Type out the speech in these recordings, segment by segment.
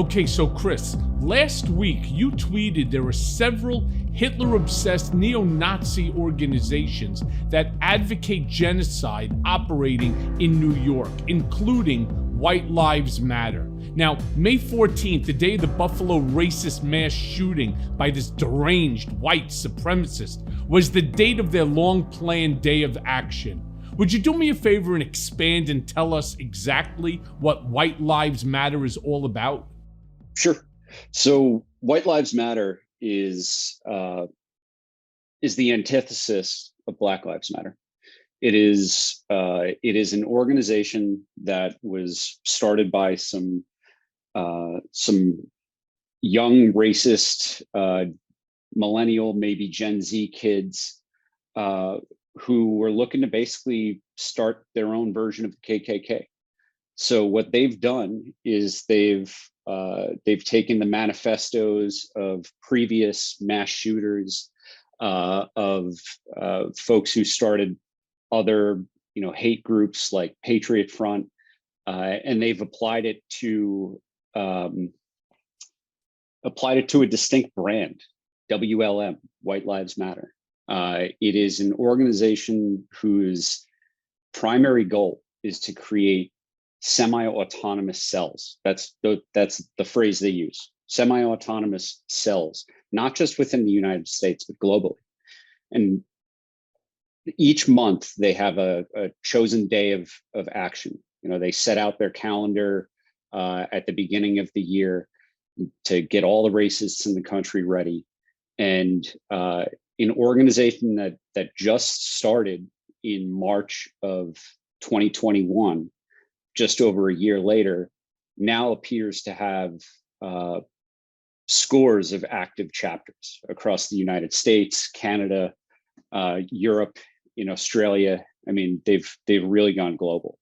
Okay, so Kris, last week you tweeted there are several Hitler-obsessed neo-Nazi organizations that advocate genocide operating in New York, including White Lives Matter. Now, May 14th, the day of the Buffalo racist mass shooting by this deranged white supremacist, was the date of their long-planned day of action. Would you do me a favor and expand and tell us exactly what White Lives Matter is all about? Sure. So White Lives Matter is the antithesis of Black Lives Matter. It is an organization that was started by some young racist millennial, maybe Gen Z kids who were looking to basically start their own version of the KKK. So what they've done is they've taken the manifestos of previous mass shooters, of folks who started other, hate groups like Patriot Front, and they've applied it to a distinct brand, WLM, White Lives Matter. It is an organization whose primary goal is to create semi-autonomous cells. That's the phrase they use. Semi-autonomous cells, not just within the United States, but globally. And each month they have a chosen day of action. They set out their calendar at the beginning of the year to get all the racists in the country ready. And an organization that just started in March of 2021, just over a year later, now appears to have scores of active chapters across the United States, Canada, Europe, Australia. I mean, they've really gone global.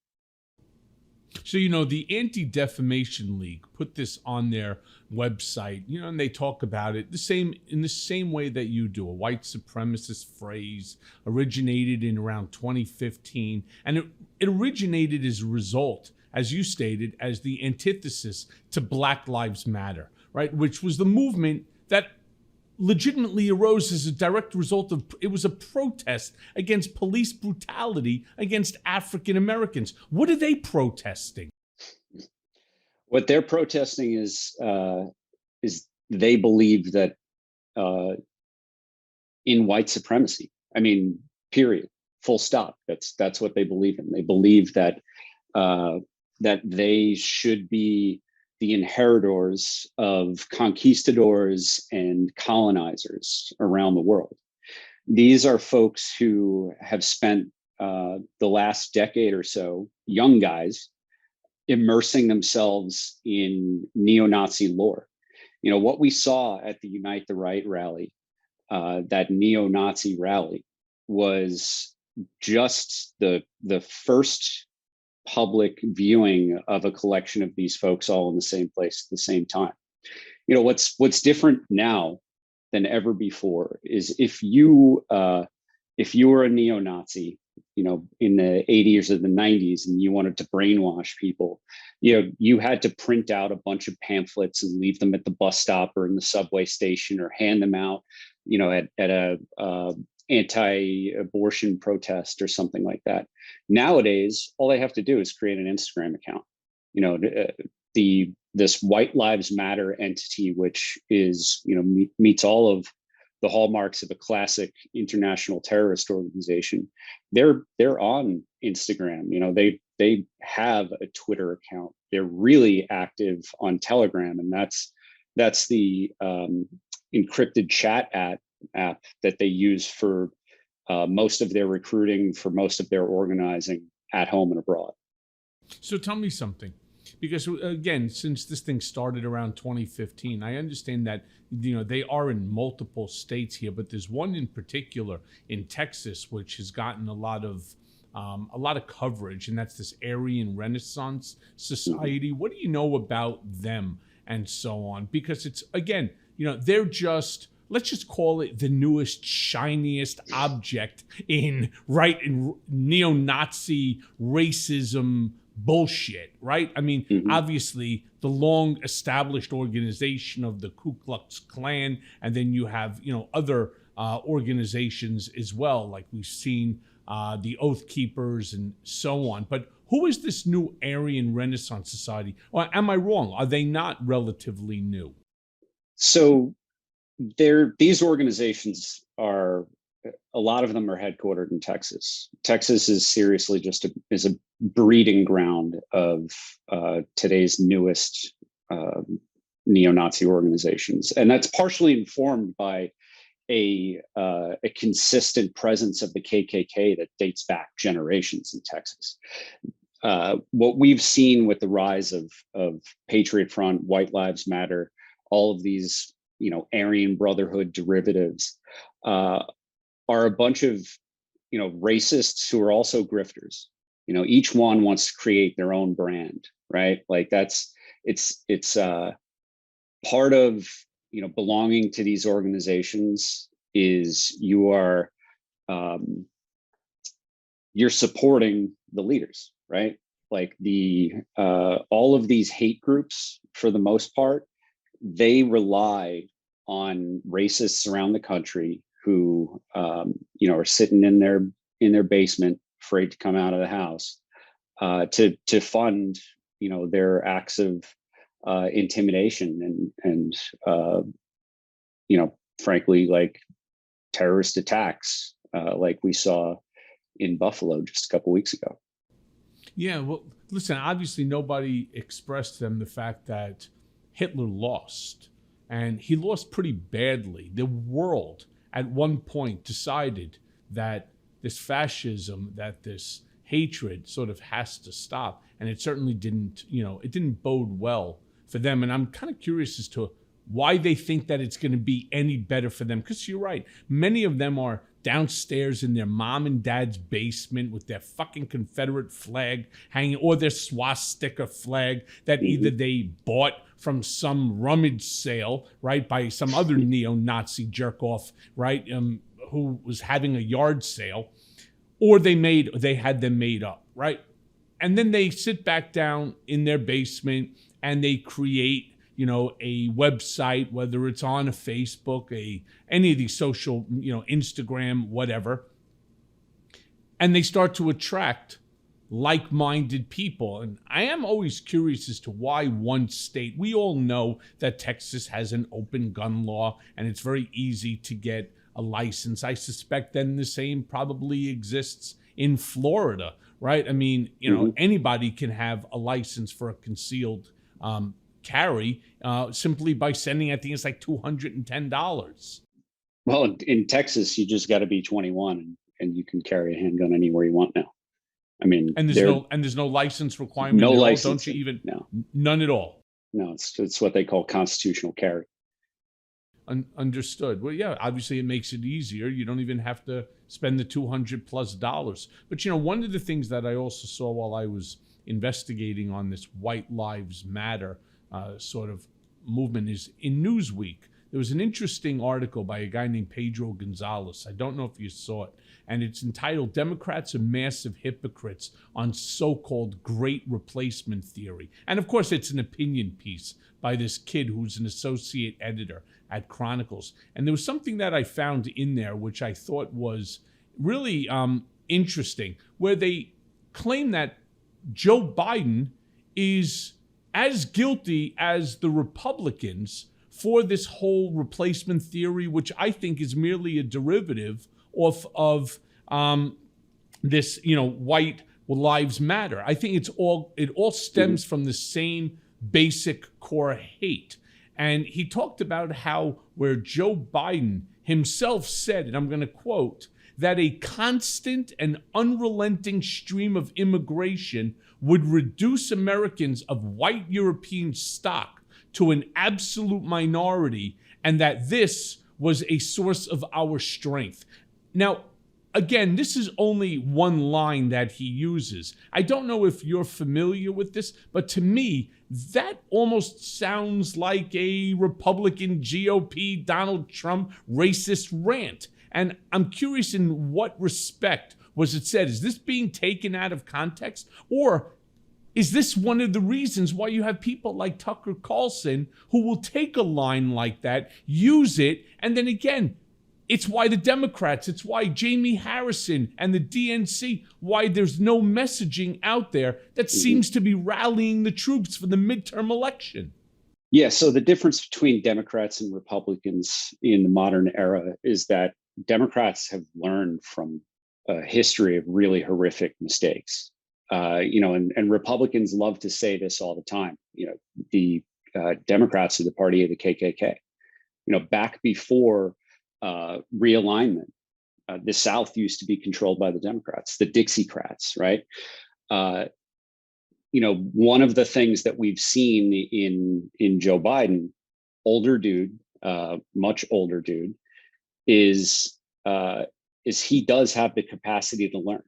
So, the Anti-Defamation League put this on their website, and they talk about it in the same way that you do. A white supremacist phrase originated in around 2015, and it originated as a result, as you stated, as the antithesis to Black Lives Matter, right? Which was the movement that legitimately arose as a direct result of, it was a protest against police brutality against African Americans. What are they protesting? What they're protesting is they believe that in white supremacy. I mean, period, full stop. That's what they believe in. They believe that that they should be the inheritors of conquistadors and colonizers around the world. These are folks who have spent the last decade or so, young guys, immersing themselves in neo-Nazi lore. What we saw at the Unite the Right rally, that neo-Nazi rally, was just the first public viewing of a collection of these folks all in the same place at the same time. What's different now than ever before is if you were a neo-Nazi, in the 80s or the 90s, and you wanted to brainwash people, you had to print out a bunch of pamphlets and leave them at the bus stop or in the subway station, or hand them out, at a anti-abortion protest or something like that. Nowadays, all they have to do is create an Instagram account. This White Lives Matter entity, which is, meets all of the hallmarks of a classic international terrorist organization. They're on Instagram. They have a Twitter account. They're really active on Telegram, and that's the encrypted chat app that they use for most of their recruiting, for most of their organizing at home and abroad. So tell me something, because again, since this thing started around 2015, I understand that they are in multiple states here, but there's one in particular in Texas which has gotten a lot of coverage, and that's this Aryan Renaissance Society. What do you know about them and so on? Because it's, again, they're just, let's just call it the newest, shiniest object in neo-Nazi racism bullshit, right? I mean, Mhm. obviously the long established organization of the Ku Klux Klan, and then you have, other organizations as well, like we've seen the Oath Keepers and so on. But who is this new Aryan Renaissance Society? Or am I wrong? Are they not relatively new? So these organizations are, a lot of them are headquartered in Texas. Texas is seriously is a breeding ground of today's newest neo-Nazi organizations, and that's partially informed by a consistent presence of the KKK that dates back generations in Texas. What we've seen with the rise of Patriot Front, White Lives Matter, all of these, Aryan Brotherhood derivatives, are a bunch of, racists who are also grifters. Each one wants to create their own brand, right? Like it's part of, belonging to these organizations is you're supporting the leaders, right? Like all of these hate groups, for the most part, they rely on racists around the country who are sitting in their basement afraid to come out of the house to fund their acts of intimidation and frankly, like terrorist attacks like we saw in Buffalo just a couple weeks ago. Yeah, well, listen, obviously nobody expressed to them the fact that Hitler lost, and he lost pretty badly. The world at one point decided that this fascism, that this hatred sort of has to stop, and it certainly didn't, it didn't bode well for them. And I'm kind of curious as to why they think that it's going to be any better for them, because you're right, many of them are downstairs in their mom and dad's basement with their fucking Confederate flag hanging, or their swastika flag that either they bought from some rummage sale, right, by some other neo-Nazi jerk-off, right, who was having a yard sale, or they had them made up, right? And then they sit back down in their basement and they create, a website, whether it's on a Facebook, any of these social, Instagram, whatever. And they start to attract like-minded people. And I am always curious as to why one state, we all know that Texas has an open gun law and it's very easy to get a license. I suspect then the same probably exists in Florida, right? I mean, anybody can have a license for a concealed carry simply by sending, I think it's like $210. Well, in Texas, you just got to be 21 and you can carry a handgun anywhere you want now. I mean, and there's no license requirement. No at license. All. Don't you even? No, none at all. No, it's what they call constitutional carry. Understood. Well, yeah, obviously it makes it easier. You don't even have to spend the $200+. But one of the things that I also saw while I was investigating on this White Lives Matter sort of movement is in Newsweek. There was an interesting article by a guy named Pedro Gonzalez. I don't know if you saw it. And it's entitled, Democrats are Massive Hypocrites on So-Called Great Replacement Theory. And of course, it's an opinion piece by this kid who's an associate editor at Chronicles. And there was something that I found in there which I thought was really interesting, where they claim that Joe Biden is as guilty as the Republicans for this whole replacement theory, which I think is merely a derivative of this, White Lives Matter. I think it all stems from the same basic core hate. And he talked about how where Joe Biden himself said, and I'm going to quote, that a constant and unrelenting stream of immigration would reduce Americans of white European stock to an absolute minority, and that this was a source of our strength. Now, again, this is only one line that he uses. I don't know if you're familiar with this, but to me, that almost sounds like a Republican GOP Donald Trump racist rant. And I'm curious, in what respect was it said? Is this being taken out of context? Or Is this one of the reasons why you have people like Tucker Carlson who will take a line like that, use it, and then again, it's why the Democrats, it's why Jamie Harrison and the DNC, why there's no messaging out there that seems to be rallying the troops for the midterm election? Yeah, so the difference between Democrats and Republicans in the modern era is that Democrats have learned from a history of really horrific mistakes. And Republicans love to say this all the time. The Democrats are the party of the KKK. Back before realignment, the South used to be controlled by the Democrats, the Dixiecrats, right? One of the things that we've seen in Joe Biden, older dude, much older dude, is he does have the capacity to learn.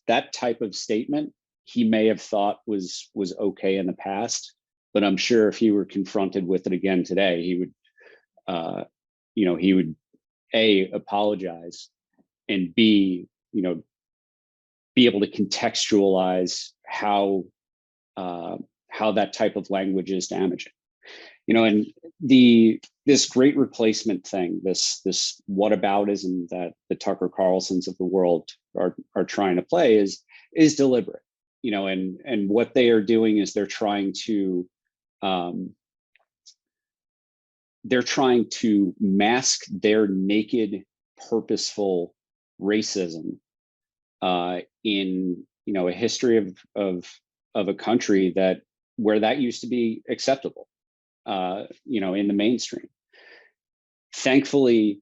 That type of statement he may have thought was okay in the past, but I'm sure if he were confronted with it again today, he would A, apologize, and B, be able to contextualize how that type of language is damaging. And this great replacement thing, this whataboutism that the Tucker Carlsons of the world are trying to play is deliberate. And what they are doing is they're trying to mask their naked, purposeful racism in a history of a country where that used to be acceptable, in the mainstream. Thankfully,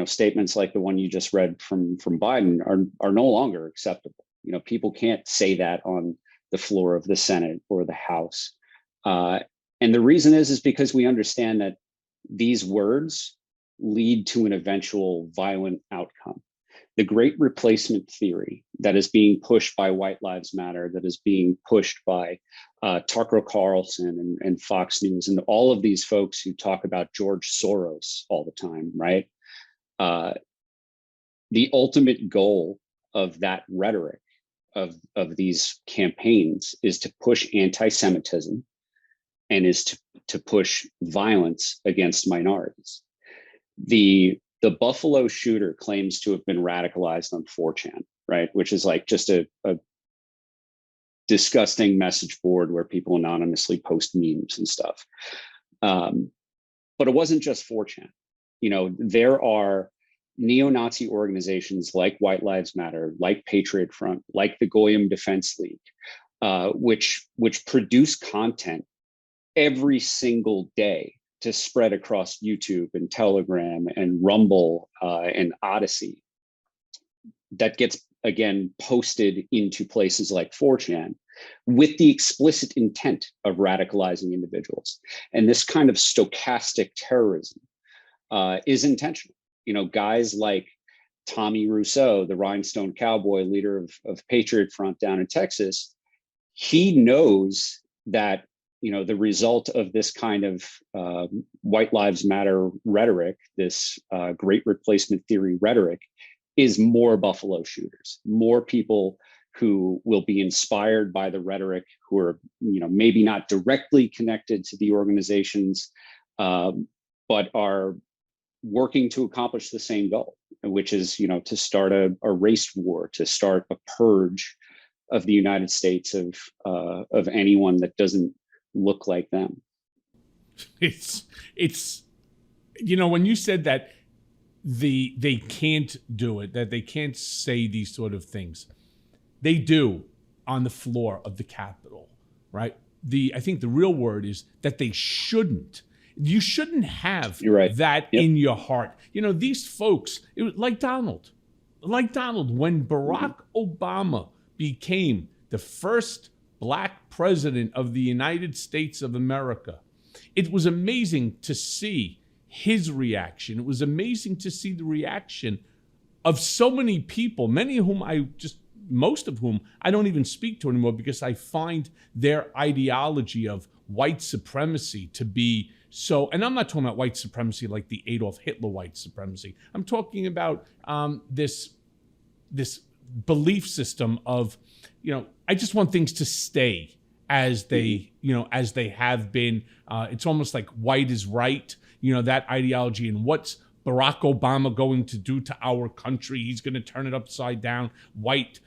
statements like the one you just read from Biden are no longer acceptable. People can't say that on the floor of the Senate or the House. And the reason is because we understand that these words lead to an eventual violent outcome. The great replacement theory that is being pushed by White Lives Matter, that is being pushed by Tucker Carlson and Fox News, and all of these folks who talk about George Soros all the time, right? The ultimate goal of that rhetoric of these campaigns is to push anti-Semitism and is to push violence against minorities. The Buffalo shooter claims to have been radicalized on 4chan, right? Which is like just a disgusting message board where people anonymously post memes and stuff. But it wasn't just 4chan. There are neo-Nazi organizations like White Lives Matter, like Patriot Front, like the Goyim Defense League, which produce content every single day to spread across YouTube and Telegram and Rumble and Odyssey, that gets, again, posted into places like 4chan with the explicit intent of radicalizing individuals. And this kind of stochastic terrorism is intentional. Guys like Tommy Rousseau, the Rhinestone Cowboy, leader of Patriot Front down in Texas, he knows that the result of this kind of White Lives Matter rhetoric, this great replacement theory rhetoric, is more Buffalo shooters, more people who will be inspired by the rhetoric, who are maybe not directly connected to the organizations, but are working to accomplish the same goal, which is to start a race war, to start a purge of the United States of anyone that doesn't look like them. It's when you said that they can't do it, that they can't say these sort of things, they do on the floor of the Capitol, right? I think the real word is that they shouldn't. You shouldn't have that in your heart. These folks, it was like Donald, when Barack Obama became the first Black president of the United States of America. It was amazing to see his reaction. It was amazing to see the reaction of so many people, most of whom I don't even speak to anymore, because I find their ideology of white supremacy to be so, and I'm not talking about white supremacy like the Adolf Hitler white supremacy. I'm talking about this belief system of, I just want things to stay as they, as they have been. It's almost like white is right, that ideology. And what's Barack Obama going to do to our country? He's going to turn it upside down. White,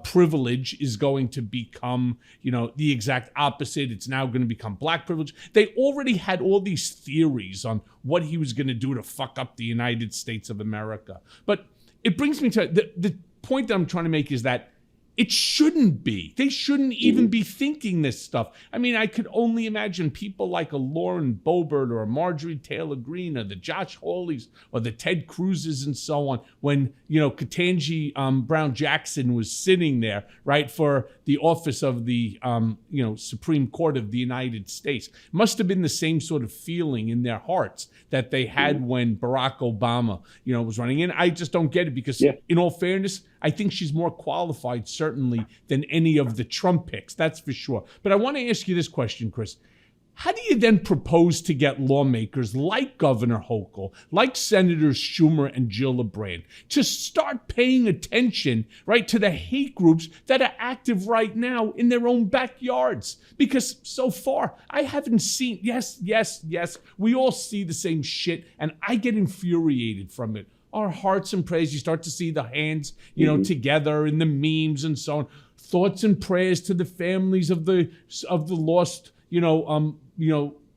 privilege is going to become, the exact opposite. It's now going to become black privilege. They already had all these theories on what he was going to do to fuck up the United States of America. But it brings me to the point that I'm trying to make is that it shouldn't be. They shouldn't even be thinking this stuff. I mean, I could only imagine people like a Lauren Boebert or a Marjorie Taylor Greene or the Josh Hawleys or the Ted Cruzes and so on when, Ketanji Brown Jackson was sitting there, right, for the office of the, Supreme Court of the United States. Must have been the same sort of feeling in their hearts that they had when Barack Obama, was running. And I just don't get it because, in all fairness, I think she's more qualified, certainly, than any of the Trump picks. That's for sure. But I want to ask you this question, Kris. How do you then propose to get lawmakers like Governor Hochul, like Senators Schumer and Gillibrand, to start paying attention, right, to the hate groups that are active right now in their own backyards? Because so far, I haven't seen, yes, we all see the same shit, and I get infuriated from it. Our hearts and prayers, you start to see the hands, together in the memes and so on. Thoughts and prayers to the families of the lost,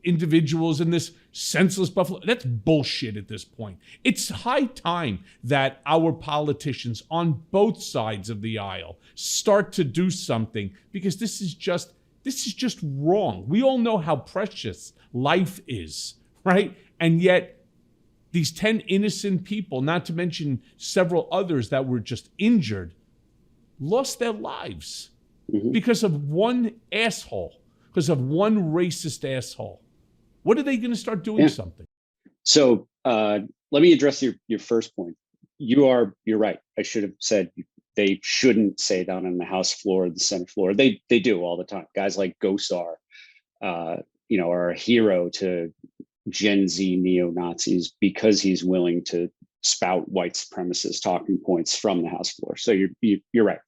individuals in this senseless Buffalo. That's bullshit at this point. It's high time that our politicians on both sides of the aisle start to do something, because this is just wrong. We all know how precious life is, right? And yet, these 10 innocent people, not to mention several others that were just injured, lost their lives because of one asshole, because of one racist asshole. What are they going to start doing something? So let me address your first point. You're right. I should have said they shouldn't say that on the House floor or the Senate floor. They do all the time. Guys like Gosar, are a hero to Gen Z neo-Nazis because he's willing to spout white supremacist talking points from the House floor. So you're right.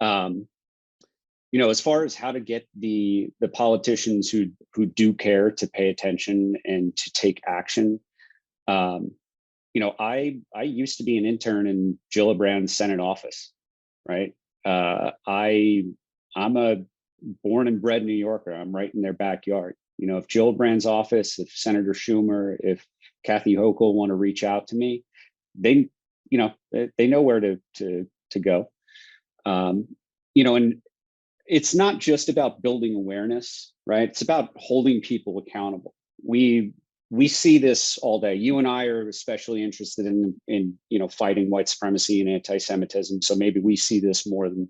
As far as how to get the politicians who do care to pay attention and to take action, I used to be an intern in Gillibrand's Senate office, right? I'm a born and bred New Yorker. I'm right in their backyard. If Gillibrand's office, if Senator Schumer, if Kathy Hochul want to reach out to me, they know where to go. And it's not just about building awareness, right? It's about holding people accountable. We see this all day. You and I are especially interested in fighting white supremacy and anti-Semitism. So maybe we see this more than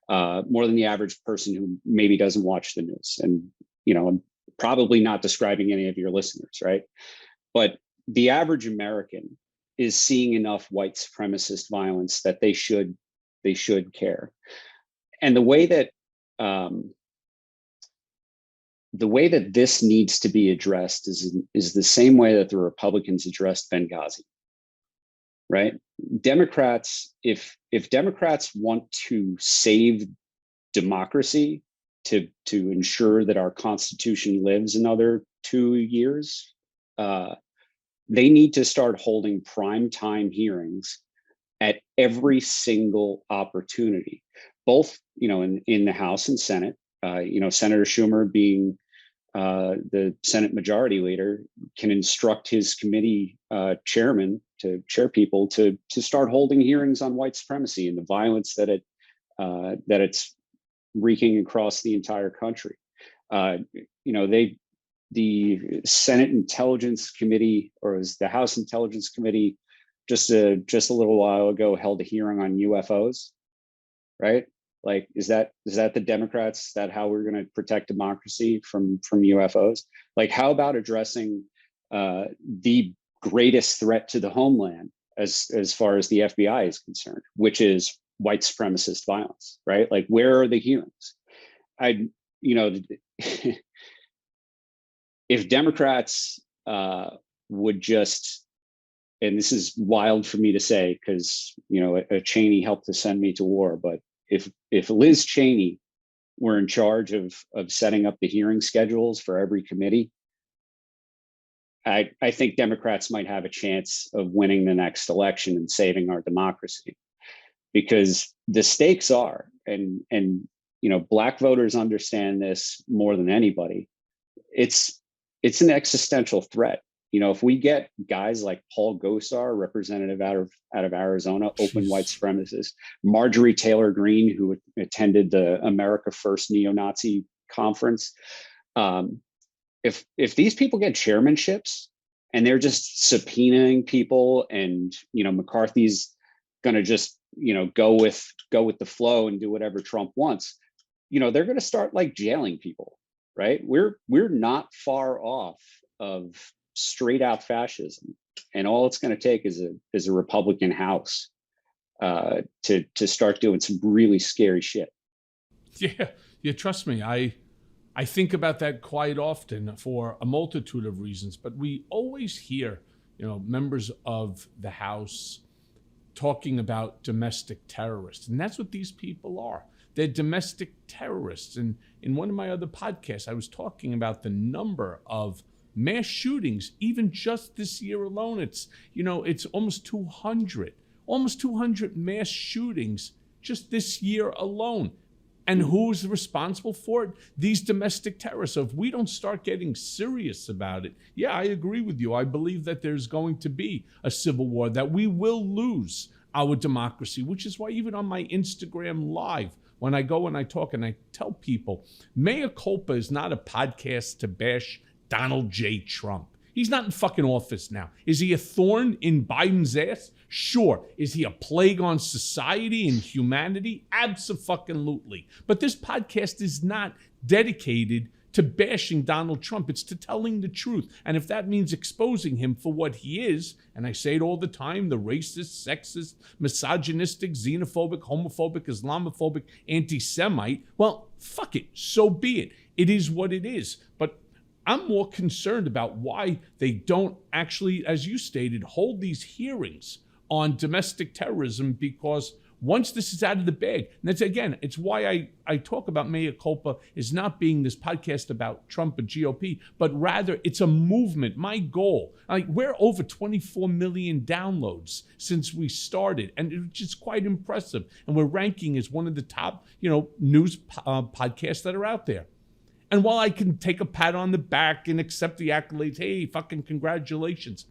the average person who maybe doesn't watch the news. And I'm probably not describing any of your listeners, right? But the average American is seeing enough white supremacist violence that they should care. And the way that this needs to be addressed is the same way that the Republicans addressed Benghazi, right? Democrats, if Democrats want to save democracy, to ensure that our Constitution lives another 2 years, they need to start holding primetime hearings at every single opportunity, both in the House and Senate. Senator Schumer, being the Senate Majority Leader, can instruct his committee chairman to chair people to start holding hearings on white supremacy and the violence that it's wreaking across the entire country. The Senate Intelligence Committee, or was the House Intelligence Committee, just a little while ago held a hearing on UFOs, right? Like, is that the Democrats? Is that how we're going to protect democracy from UFOs? Like, how about addressing the greatest threat to the homeland as far as the FBI is concerned, which is white supremacist violence, right? Like, where are the hearings? If Democrats would just and this is wild for me to say because a Cheney helped to send me to war, but if Liz Cheney were in charge of setting up the hearing schedules for every committee, I think Democrats might have a chance of winning the next election and saving our democracy, because the stakes are, and Black voters understand this more than anybody. It's an existential threat. If we get guys like Paul Gosar, representative out of Arizona, open white supremacist, Marjorie Taylor Greene, who attended the America First neo-Nazi conference, if these people get chairmanships and they're just subpoenaing people, and McCarthy's going to just go with the flow and do whatever Trump wants, they're going to start like jailing people, right? We're not far off of straight out fascism, and all it's going to take is a Republican House to start doing some really scary shit. Yeah, trust me, I think about that quite often for a multitude of reasons, but we always hear, members of the House talking about domestic terrorists, and that's what these people are. They're domestic terrorists. And in one of my other podcasts, I was talking about the number of mass shootings, even just this year alone. It's almost 200 mass shootings just this year alone. And who's responsible for it? These domestic terrorists. So if we don't start getting serious about it, yeah, I agree with you. I believe that there's going to be a civil war, that we will lose our democracy, which is why even on my Instagram Live, when I go and I talk and I tell people, Mea Culpa is not a podcast to bash Donald J. Trump. He's not in fucking office now. Is he a thorn in Biden's ass? Sure. Is he a plague on society and humanity? Abso-fucking-lutely. But this podcast is not dedicated to bashing Donald Trump. It's to telling the truth. And if that means exposing him for what he is, and I say it all the time, the racist, sexist, misogynistic, xenophobic, homophobic, Islamophobic, anti-Semite, well, fuck it. So be it. It is what it is. But I'm more concerned about why they don't actually, as you stated, hold these hearings on domestic terrorism, because once this is out of the bag, and that's, again, it's why I talk about Mea Culpa is not being this podcast about Trump or GOP, but rather it's a movement. My goal, we're over 24 million downloads since we started, and it's just quite impressive. And we're ranking as one of the top, news podcasts that are out there. And while I can take a pat on the back and accept the accolades, hey, fucking congratulations,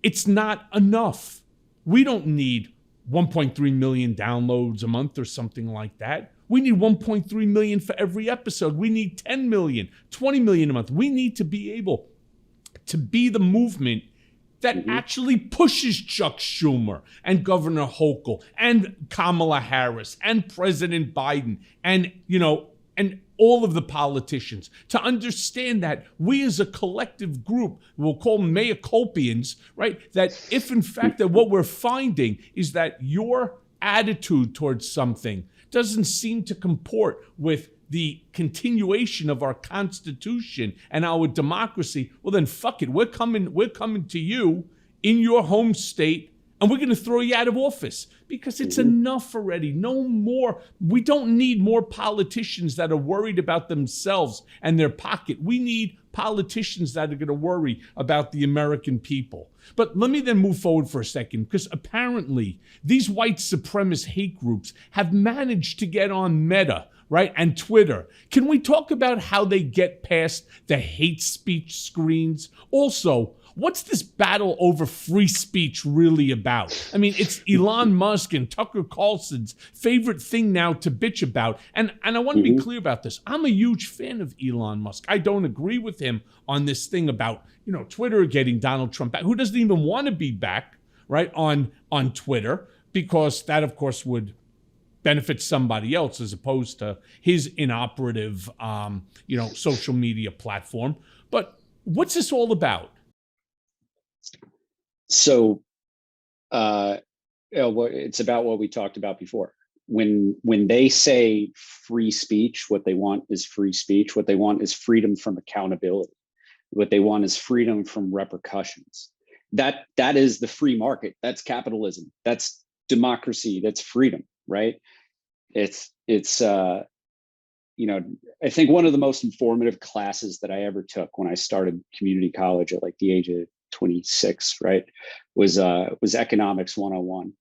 it's not enough. We don't need 1.3 million downloads a month or something like that. We need 1.3 million for every episode. We need 10 million, 20 million a month. We need to be able to be the movement that actually pushes Chuck Schumer and Governor Hochul and Kamala Harris and President Biden and all of the politicians to understand that we as a collective group, we'll call Mea Culpians, right? That if in fact that what we're finding is that your attitude towards something doesn't seem to comport with the continuation of our Constitution and our democracy, well then fuck it. We're coming to you in your home state, and we're going to throw you out of office because it's enough already. No more. We don't need more politicians that are worried about themselves and their pocket. We need politicians that are going to worry about the American people. But let me then move forward for a second, because apparently these white supremacist hate groups have managed to get on Meta, right, and Twitter. Can we talk about how they get past the hate speech screens? Also, what's this battle over free speech really about? I mean, it's Elon Musk and Tucker Carlson's favorite thing now to bitch about. And I want to be clear about this. I'm a huge fan of Elon Musk. I don't agree with him on this thing about, Twitter getting Donald Trump back. Who doesn't even want to be back, right, on Twitter? Because that, of course, would benefit somebody else as opposed to his inoperative, social media platform. But what's this all about? So it's about what we talked about before. When they say free speech, what they want is free speech. What they want is freedom from accountability. What they want is freedom from repercussions. that is the free market. That's capitalism. That's democracy. That's freedom, right? It's you know, I think one of the most informative classes that I ever took when I started community college at like the age of 26, right, was economics 101.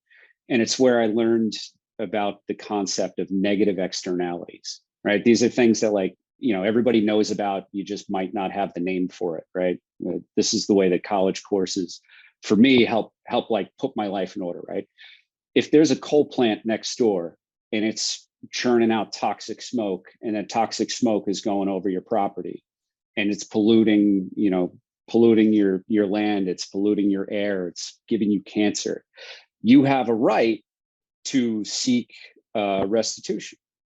And it's where I learned about the concept of negative externalities, right? These are things that, like, you know, everybody knows about, you just might not have the name for it, right? This is the way that college courses for me help like put my life in order, right? If there's a coal plant next door and it's churning out toxic smoke, and that toxic smoke is going over your property and it's polluting, you know, polluting your land, it's polluting your air, it's giving you cancer, you have a right to seek restitution,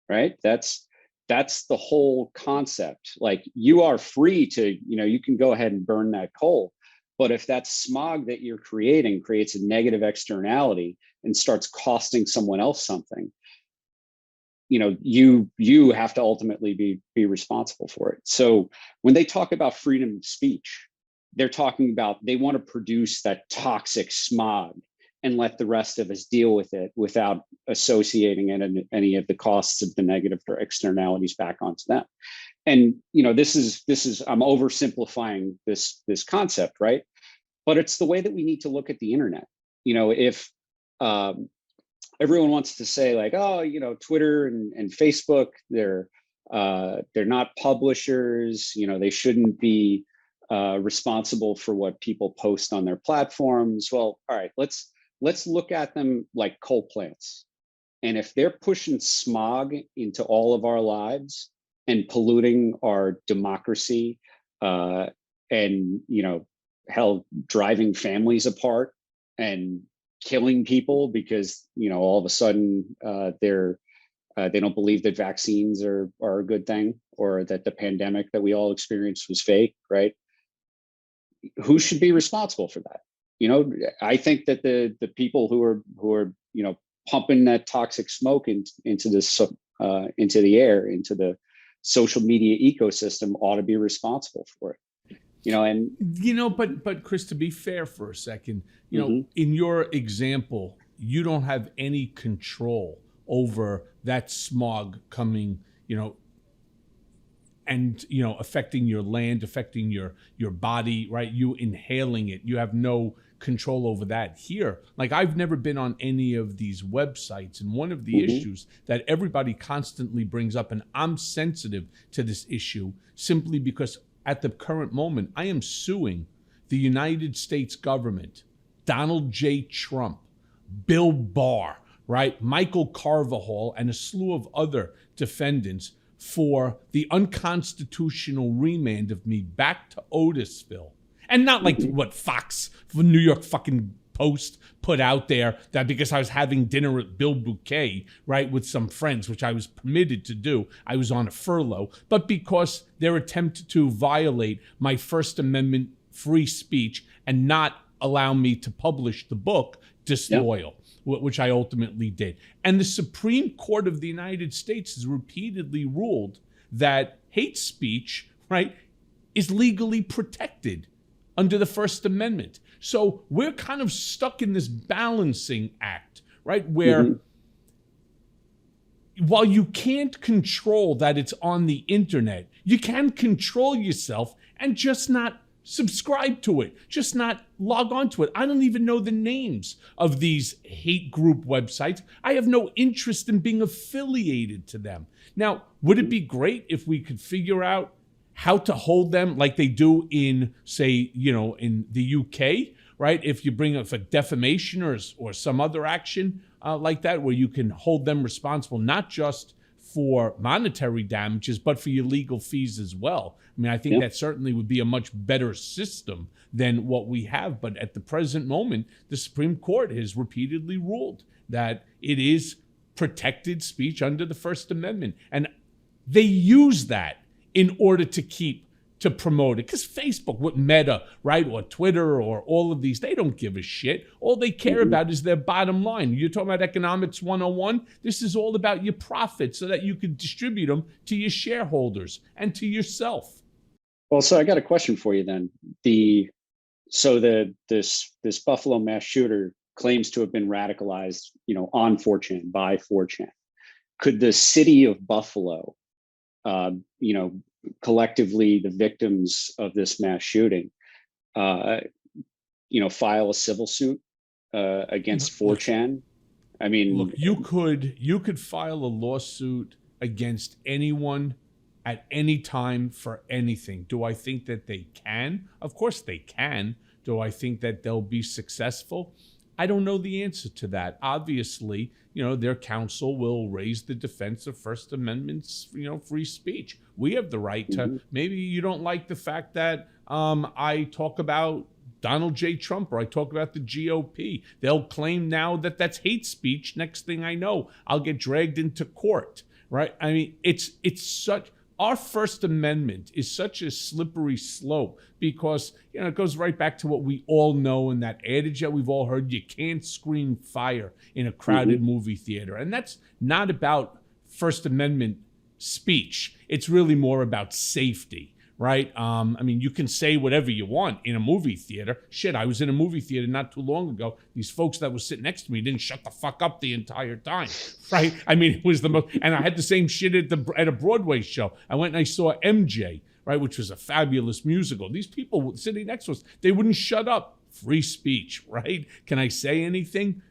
right? That's the whole concept. Like, you are free to, you know, you can go ahead and burn that coal, but if that smog that you're creating creates a negative externality and starts costing someone else something, you know, you have to ultimately be responsible for it. So when they talk about freedom of speech, they're talking about, they want to produce that toxic smog and let the rest of us deal with it without associating any of the costs of the negative externalities back onto them. And, you know, this is I'm oversimplifying this concept, right? But it's the way that we need to look at the internet. You know, if everyone wants to say, like, oh, you know, Twitter and Facebook, they're not publishers, you know, they shouldn't be responsible for what people post on their platforms. Well, all right, let's look at them like coal plants. And if they're pushing smog into all of our lives and polluting our democracy, and, you know, hell, driving families apart and killing people because, you know, all of a sudden they don't believe that vaccines are a good thing, or that the pandemic that we all experienced was fake, right? Who should be responsible for that? You know, I think that the people who are you know, pumping that toxic smoke into the air, into the social media ecosystem, ought to be responsible for it. You know, and you know, but Kris, to be fair for a second, you know, in your example, you don't have any control over that smog coming, you know, and, you know, affecting your land, affecting your body, right? You inhaling it, you have no control over that. Here, like, I've never been on any of these websites, and one of the issues that everybody constantly brings up, and I'm sensitive to this issue simply because at the current moment, I am suing the United States government, Donald J. Trump, Bill Barr, right, Michael Carvajal, and a slew of other defendants for the unconstitutional remand of me back to Otisville. And not like what Fox, the New York fucking Post put out there, that because I was having dinner at Bill Bouquet, right, with some friends, which I was permitted to do, I was on a furlough, but because their attempt to violate my First Amendment free speech and not allow me to publish the book, Disloyal, which I ultimately did. And the Supreme Court of the United States has repeatedly ruled that hate speech, right, is legally protected under the First Amendment. So we're kind of stuck in this balancing act, right, where while you can't control that it's on the internet, you can control yourself and just not subscribe to it, just not log on to it. I don't even know the names of these hate group websites. I have no interest in being affiliated to them. Now, would it be great if we could figure out how to hold them like they do in, say, you know, in the UK, right? If you bring up for defamation or some other action like that, where you can hold them responsible, not just for monetary damages, but for your legal fees as well. I mean, I think that certainly would be a much better system than what we have. But at the present moment, the Supreme Court has repeatedly ruled that it is protected speech under the First Amendment. And they use that in order to promote it. Because Facebook, with Meta, right, or Twitter, or all of these, they don't give a shit. All they care about is their bottom line. You're talking about economics 101. This is all about your profits so that you can distribute them to your shareholders and to yourself. Well, so I got a question for you then. So this Buffalo mass shooter claims to have been radicalized, on 4chan, by 4chan. Could the city of Buffalo, uh, you know, collectively the victims of this mass shooting, file a civil suit against Look, 4chan? I mean, look, you could file a lawsuit against anyone at any time for anything. Do I think that they can? Of course they can. Do I think that they'll be successful? I don't know the answer to that. Obviously, their counsel will raise the defense of First Amendment's, free speech. We have the right to, maybe you don't like the fact that I talk about Donald J. Trump or I talk about the GOP. They'll claim now that that's hate speech. Next thing I know, I'll get dragged into court, right? I mean, it's such, our First Amendment is such a slippery slope because, it goes right back to what we all know and that adage that we've all heard, you can't scream fire in a crowded movie theater. And that's not about First Amendment speech. It's really more about safety. Right? I mean, you can say whatever you want in a movie theater. Shit, I was in a movie theater not too long ago. These folks that were sitting next to me didn't shut the fuck up the entire time, right? I mean, it was the most, and I had the same shit at a Broadway show. I went and I saw MJ, right, which was a fabulous musical. These people sitting next to us, they wouldn't shut up. Free speech, right? Can I say anything?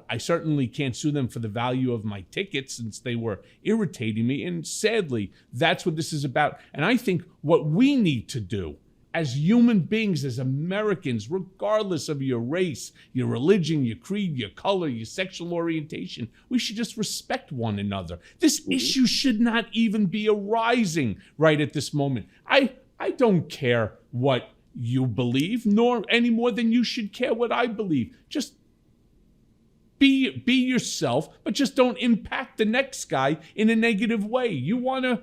I certainly can't sue them for the value of my tickets since they were irritating me. And sadly, that's what this is about. And I think what we need to do as human beings, as Americans, regardless of your race, your religion, your creed, your color, your sexual orientation, we should just respect one another. This issue should not even be arising right at this moment. I don't care what you believe, nor any more than you should care what I believe. Just be yourself, but just don't impact the next guy in a negative way. You wanna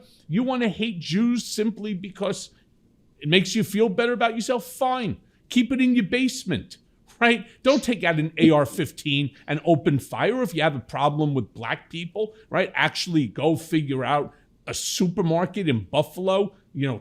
hate Jews simply because it makes you feel better about yourself? Fine. Keep it in your basement, right? Don't take out an AR-15 and open fire. If you have a problem with black people, right? Actually go figure out a supermarket in Buffalo,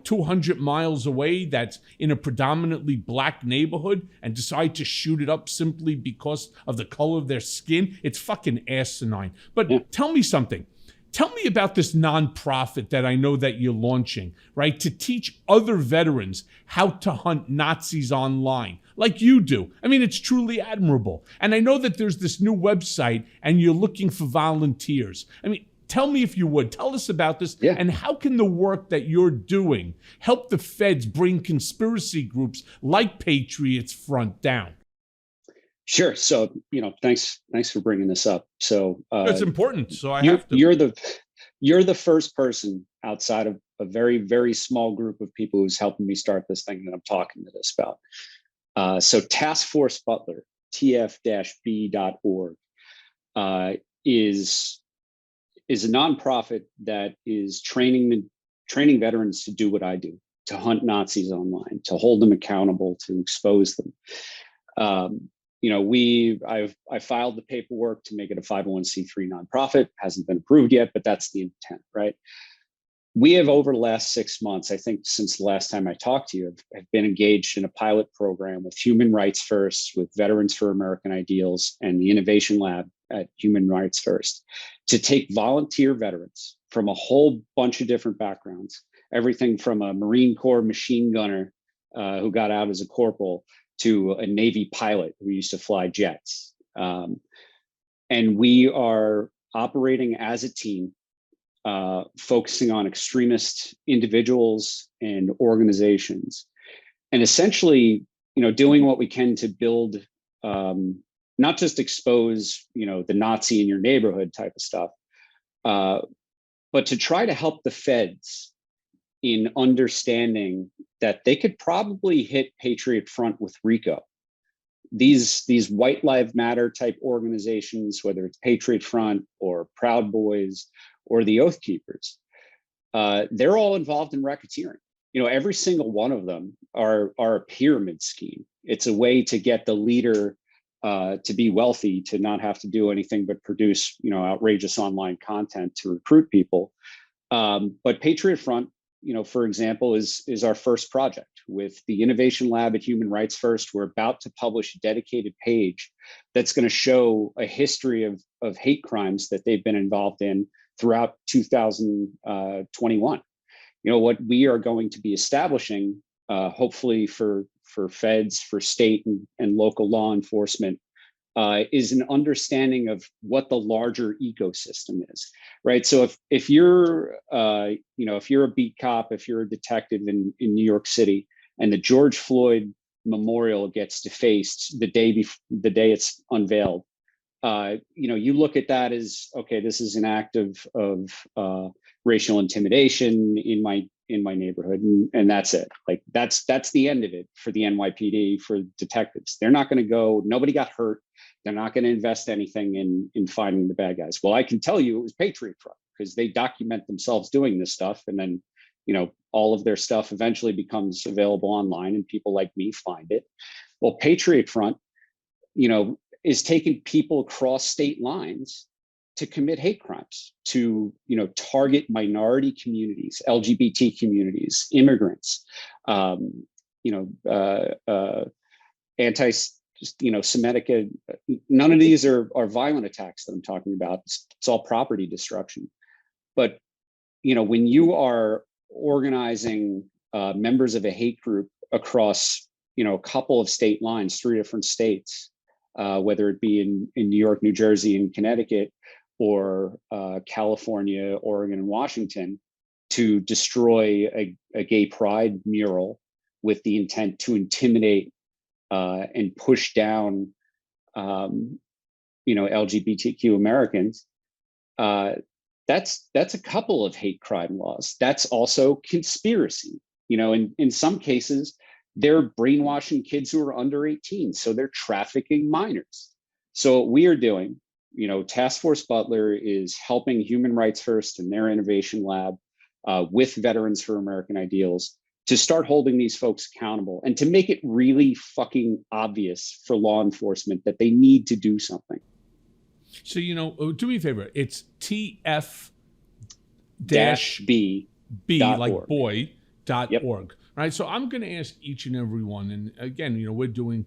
200 miles away, that's in a predominantly black neighborhood, and decide to shoot it up simply because of the color of their skin. It's fucking asinine. But tell me something. Tell me about this nonprofit that I know that you're launching, right? To teach other veterans how to hunt Nazis online, like you do. I mean, it's truly admirable. And I know that there's this new website and you're looking for volunteers. I mean, tell me if you would. Tell us about this. Yeah. And how can the work that you're doing help the feds bring conspiracy groups like Patriots Front down? Sure. So, thanks for bringing this up. So it's important. So have to. You're the first person outside of a very, very small group of people who's helping me start this thing that I'm talking to this about. So Task Force Butler, tf-b.org, is a nonprofit that is training veterans to do what I do, to hunt Nazis online, to hold them accountable, to expose them. I filed the paperwork to make it a 501c3 nonprofit. Hasn't been approved yet, but that's the intent, right? We have, over the last 6 months, I think since the last time I talked to you, have been engaged in a pilot program with Human Rights First, with Veterans for American Ideals, and the Innovation Lab at Human Rights First, to take volunteer veterans from a whole bunch of different backgrounds, everything from a Marine Corps machine gunner who got out as a corporal to a Navy pilot who used to fly jets. And we are operating as a team, focusing on extremist individuals and organizations, and essentially, doing what we can to build, not just expose, the Nazi in your neighborhood type of stuff, but to try to help the feds in understanding that they could probably hit Patriot Front with RICO. These White Lives Matter type organizations, whether it's Patriot Front or Proud Boys or the Oath Keepers, they're all involved in racketeering. Every single one of them are a pyramid scheme. It's a way to get the leader to be wealthy, to not have to do anything but produce, outrageous online content to recruit people. But Patriot Front, for example, is our first project. with the Innovation Lab at Human Rights First. We're about to publish a dedicated page that's going to show a history of hate crimes that they've been involved in throughout 2021. What we are going to be establishing, hopefully for feds, for state and local law enforcement, is an understanding of what the larger ecosystem is, right? So if you're if you're a beat cop, if you're a detective in New York City, and the George Floyd memorial gets defaced the day it's unveiled, you look at that as, okay, this is an act of racial intimidation in my neighborhood, and that's it. Like that's the end of it for the NYPD, for detectives. They're not going to go. Nobody got hurt. They're not going to invest anything in finding the bad guys. Well, I can tell you it was Patriot Front, because they document themselves doing this stuff, and then all of their stuff eventually becomes available online, and people like me find it. Well, Patriot Front, is taking people across state lines to commit hate crimes, to target minority communities, LGBT communities, immigrants, Semitic. None of these are violent attacks that I'm talking about. It's all property destruction. But when you are organizing members of a hate group across a couple of state lines, 3 different states, whether it be in New York, New Jersey, and Connecticut, or California, Oregon, and Washington, to destroy a gay pride mural with the intent to intimidate and push down, LGBTQ Americans, that's a couple of hate crime laws. That's also conspiracy. In some cases, they're brainwashing kids who are under 18, so they're trafficking minors. So what we are doing, Task Force Butler is helping Human Rights First and their innovation lab with Veterans for American Ideals to start holding these folks accountable and to make it really fucking obvious for law enforcement that they need to do something. So, do me a favor. It's TF-B like org. boy.org. Yep. Right. So I'm going to ask each and every one. And again, we're doing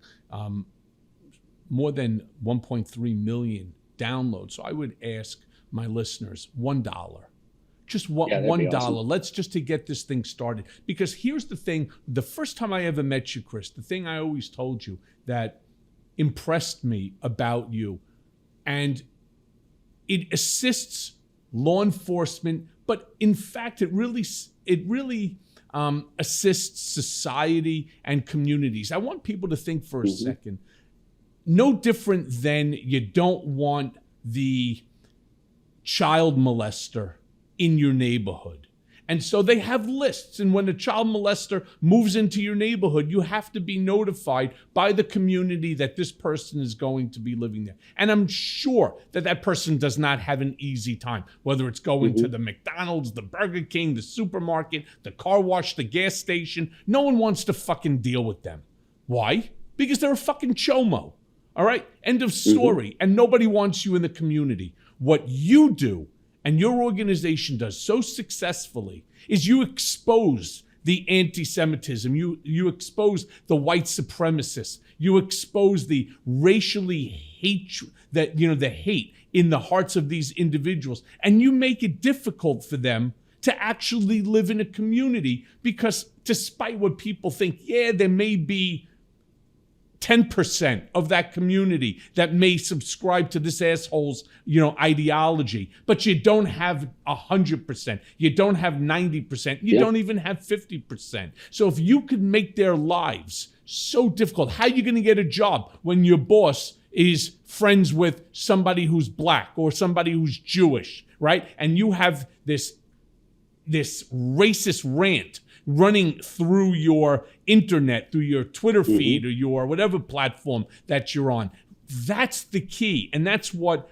more than 1.3 million downloads. So I would ask my listeners $1. Just $1. Awesome. Let's just to get this thing started. Because here's the thing. The first time I ever met you, Kris, the thing I always told you that impressed me about you, and it assists law enforcement, but in fact, it really assists society and communities. I want people to think for a second. No different than you don't want the child molester in your neighborhood. And so they have lists. And when a child molester moves into your neighborhood, you have to be notified by the community that this person is going to be living there. And I'm sure that that person does not have an easy time, whether it's going to the McDonald's, the Burger King, the supermarket, the car wash, the gas station. No one wants to fucking deal with them. Why? Because they're a fucking chomo. All right? End of story. And nobody wants you in the community. What you do and your organization does so successfully is you expose the anti-Semitism, you expose the white supremacists, you expose the racially hatred, that the hate in the hearts of these individuals, and you make it difficult for them to actually live in a community, because despite what people think, there may be 10% of that community that may subscribe to this asshole's, ideology, but you don't have 100%, you don't have 90%, you don't even have 50%. So if you could make their lives so difficult, how are you going to get a job when your boss is friends with somebody who's black or somebody who's Jewish, right? And you have this racist rant running through your internet, through your Twitter feed or your whatever platform that you're on. That's the key. And that's what,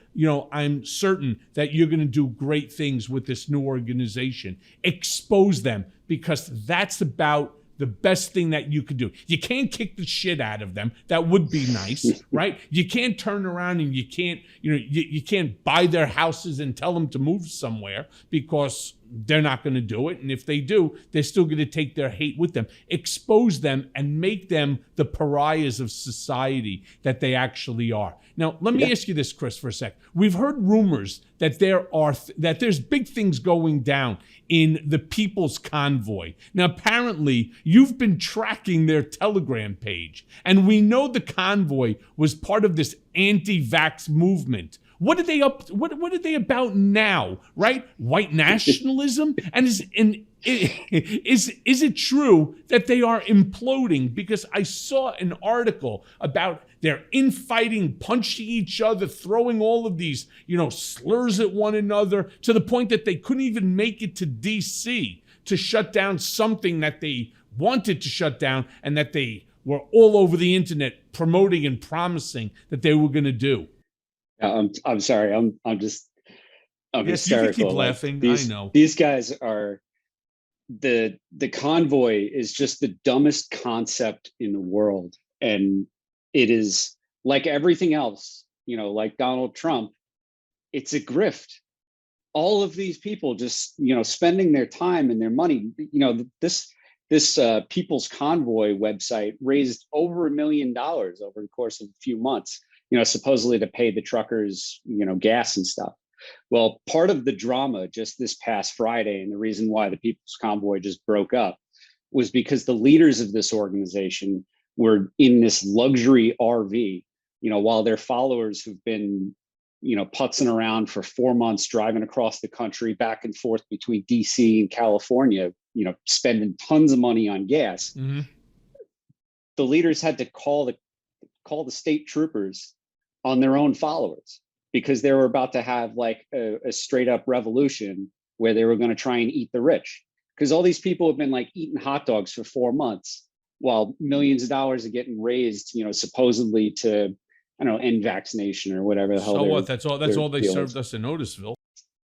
I'm certain that you're going to do great things with this new organization. Expose them, because that's about the best thing that you could do. You can't kick the shit out of them. That would be nice, right? You can't turn around and you can't, you can't buy their houses and tell them to move somewhere, because they're not going to do it. And if they do, they're still going to take their hate with them, expose them, and make them the pariahs of society that they actually are. Now, let me ask you this, Kris, for a sec. We've heard rumors that there's big things going down in the People's Convoy. Now, apparently, you've been tracking their Telegram page, and we know the convoy was part of this anti-vax movement. What are they up? What are they about now? Right? White nationalism? And is it true that they are imploding? Because I saw an article about their infighting, punching each other, throwing all of these, slurs at one another, to the point that they couldn't even make it to DC to shut down something that they wanted to shut down, and that they were all over the internet promoting and promising that they were going to do. I'm sorry. I'm yes, hysterical. You can keep laughing. I know these guys are the convoy is just the dumbest concept in the world, and it is like everything else. Like Donald Trump, it's a grift. All of these people just spending their time and their money. This People's Convoy website raised over $1 million over the course of a few months. Supposedly to pay the truckers, gas and stuff. Well, part of the drama just this past Friday, and the reason why the People's Convoy just broke up, was because the leaders of this organization were in this luxury RV, while their followers who've been, putzing around for 4 months, driving across the country, back and forth between DC and California, spending tons of money on gas. Mm-hmm. The leaders had to call the state troopers on their own followers, because they were about to have like a straight up revolution where they were going to try and eat the rich. Because all these people have been like eating hot dogs for 4 months while millions of dollars are getting raised, supposedly to, end vaccination or whatever the hell. So what? That's all they served us in Otisville.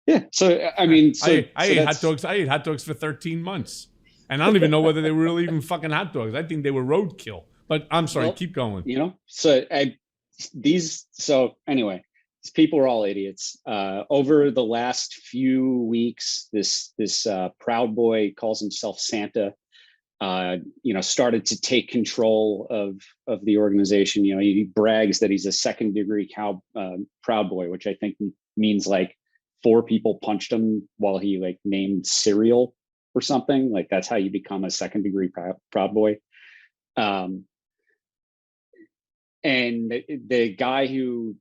Yeah. So, I mean, I ate hot dogs. I ate hot dogs for 13 months. And I don't even know whether they were really even fucking hot dogs. I think they were roadkill. But I'm sorry, keep going. So anyway, these people are all idiots. Over the last few weeks, this Proud Boy, calls himself Santa, started to take control of the organization. He brags that he's a second degree Proud Boy, which I think means like 4 people punched him while he like named cereal or something. Like that's how you become a second degree Proud Boy. And the guy who,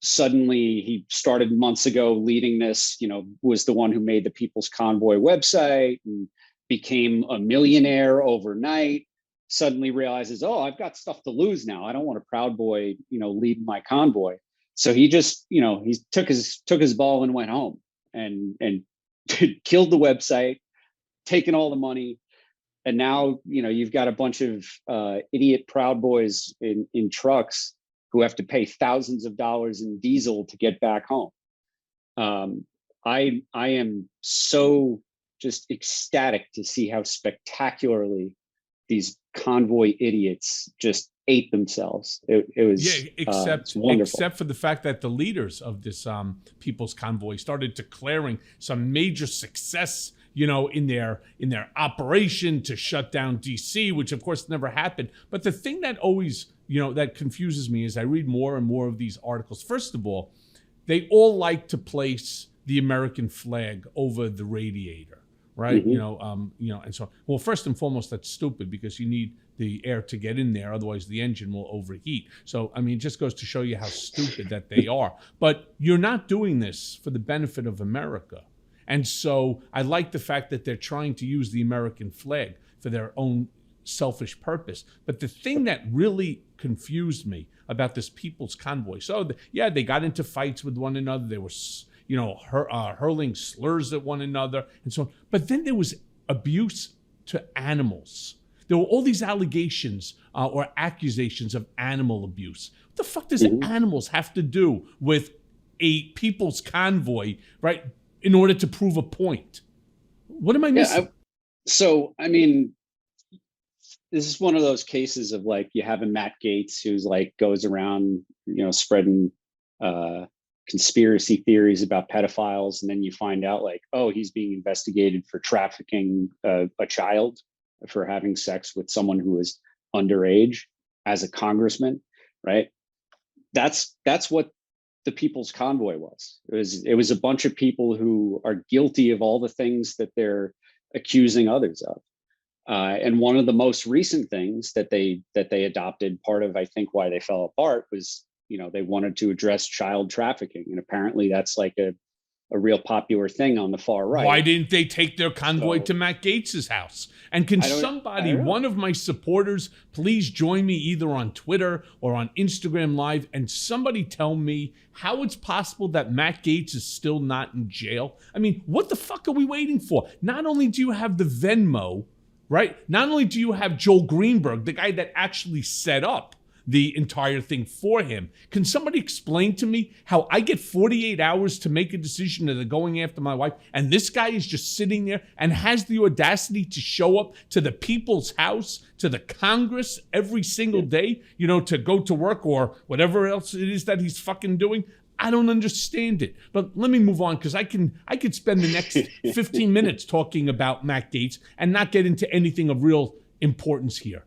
suddenly he started months ago leading this, was the one who made the People's Convoy website and became a millionaire overnight, suddenly realizes, oh, I've got stuff to lose now. I don't want a Proud Boy, lead my convoy. So he just, he took his ball and went home and killed the website, taken all the money. And now, you've got a bunch of idiot Proud Boys in trucks who have to pay thousands of dollars in diesel to get back home. I am so just ecstatic to see how spectacularly these convoy idiots just ate themselves. It was wonderful. Except for the fact that the leaders of this People's Convoy started declaring some major success, in their operation to shut down DC, which of course never happened. But the thing that always, that confuses me is I read more and more of these articles. First of all, they all like to place the American flag over the radiator, right? Mm-hmm. And so, well, first and foremost, that's stupid because you need the air to get in there. Otherwise the engine will overheat. So, I mean, it just goes to show you how stupid that they are. But you're not doing this for the benefit of America. And so I like the fact that they're trying to use the American flag for their own selfish purpose. But the thing that really confused me about this People's Convoy, they got into fights with one another. They were, hurling slurs at one another and so on. But then there was abuse to animals. There were all these allegations or accusations of animal abuse. What the fuck does animals have to do with a People's Convoy, right? In order to prove a point. What am I missing? I mean, this is one of those cases of like, you have a Matt Gaetz who's like goes around, spreading conspiracy theories about pedophiles, and then you find out like, oh, he's being investigated for trafficking a child, for having sex with someone who is underage as a congressman, right? That's what the People's Convoy was. It was a bunch of people who are guilty of all the things that they're accusing others of. And one of the most recent things that they adopted, part of I think why they fell apart, was, they wanted to address child trafficking, and apparently that's like a real popular thing on the far right. Why didn't they take their convoy to Matt Gaetz's house? And can somebody, one of my supporters, please join me either on Twitter or on Instagram Live, and somebody tell me how it's possible that Matt Gaetz is still not in jail? I mean, what the fuck are we waiting for? Not only do you have the Venmo, right? Not only do you have Joel Greenberg, the guy that actually set up the entire thing for him. Can somebody explain to me how I get 48 hours to make a decision that they're going after my wife, and this guy is just sitting there and has the audacity to show up to the people's house, to the Congress every single day, to go to work or whatever else it is that he's fucking doing? I don't understand it. But let me move on, because I could spend the next 15 minutes talking about Matt Gaetz and not get into anything of real importance here.